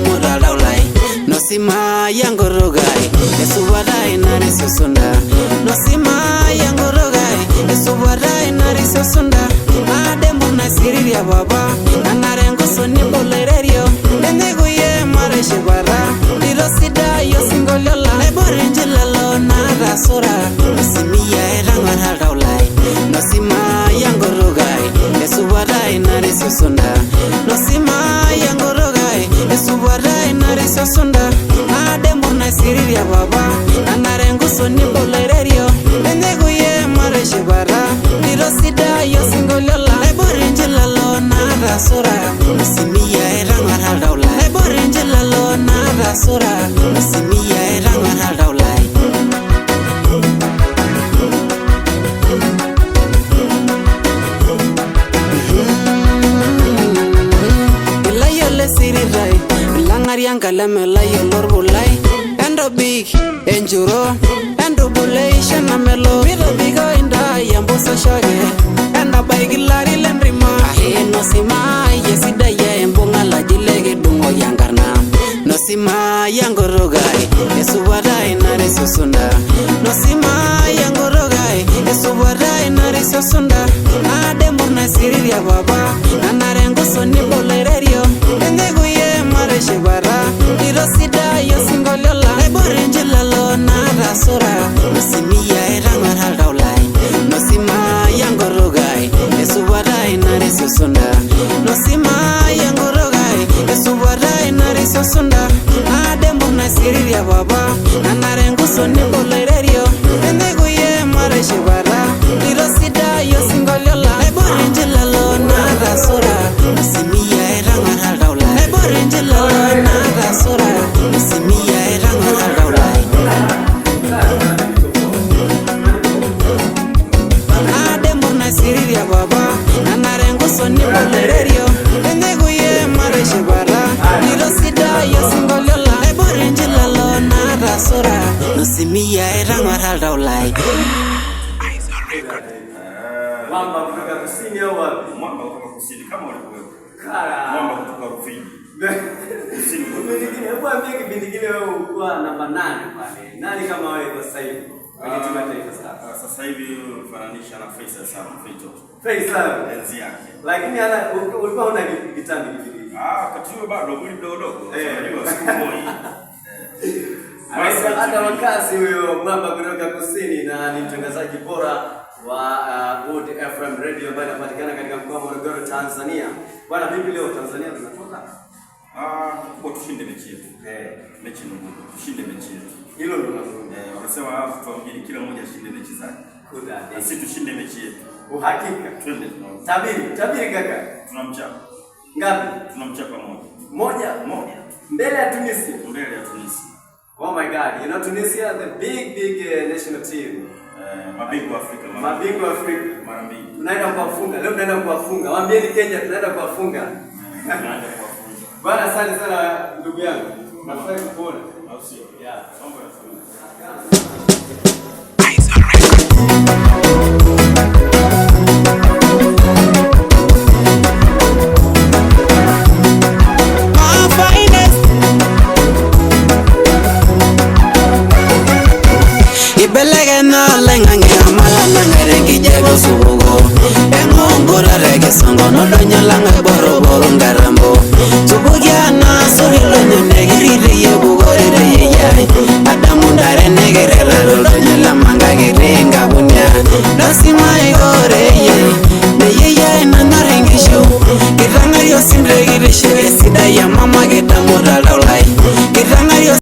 muda daulai nosima yangurugai esubadai nari susunda nosima yangurugai esubadai nari susunda adembu na siriria baba anarengo soni bolererio eneguye mare shibara dirosida yo singolola eborenjelalo nada sura nosimiya erangar daulai nosima yangurugai esubadai nari susunda nosima yangurugai esubadai nari susunda adembu na siriria baba anarengo soni bolererio eneguye mare shibara dirosida yo singolola eborenjelalo nada sura nosimiya erangar daulai eborenjelalo nada sura nosimiya erangar daulai sirirai langarian kalame layo lorbulai endo big enjuro endo bulai shana melo miro bigo inda yambosa shage enda baigilari lenrima no sima yesida ya embonga la jilege dungo yangarna no sima yangorogai esubadai nare susunda no sima yangorogai esubadai nare susunda ademur na siriria baba anarengo soni bolererio eneguye mare shibara dirosida yo singolola eborenjelalo nada sura nosimiya erangar daulai nosima yangorogai esubadai nare susunda nosima yangorogai esubadai nare susunda adembu na siriria baba anarengo soni bolererio eneguye mare shibara dirosida yo singolola eborenjelalo nada sura nosimiya erangar daulai eborenjelalo nada sura nosimiya erangar daulai adembu na siriria baba anarengo soni bolererio eneguye mare shibara dirosida yo singolola eborenjelalo nada sura nosimiya erangar daulai. Mwamba kutoka kusini au wapi? Mwamba kutoka kusini kama ulivyokuwa. Kara. Mwamba kutoka Rufiji. Kusini. Hebu ambie kipindi kile wewe ulikuwa namba 8 pale. Nani kama wewe kwa sasa hivi? Kwenye timu ya taifa sasa. Sasa hivi unafananisha na Faisal Salum Feito. Faisal enzi yake. Lakini ana ulikuwa una kitambi kipindi. Wakati huo bado mwili mdogo. Unajua siku moja. Hata wakazi huyo Mwamba kutoka kusini na ni mtangazaji bora wa Wood FM Radio ambayo inapatikana katika mkoa wa Morogoro, Tanzania. Bwana, vipi leo Tanzania tunatoka? Kwa tushinde mechi yetu. Mechi ngumu. Tushinde mechi yetu. Hilo ndio lazima. Wanasema watu wa mjini kila mmoja ashinde mechi zake. Kudade. Sisi tushinde mechi yetu. Uhakika. Twende. Tabiri kaka. Tunamchapa. Ngapi? Tunamchapa moja. Mbele ya Tunisia. Mbele ya Tunisia. Oh my God, you know Tunisia, the big national team. Mabingwa Afrika. Mabingwa Afrika. Mara mbili. Tunaenda kuwafunga. Leo tunaenda kuwafunga. Waambieni Kenya tunaenda kuwafunga. Tunaenda kuwafunga. Bwana, asante sana ndugu yangu. Nafurahi kukuona. Au sio? Yeah. Mambo ya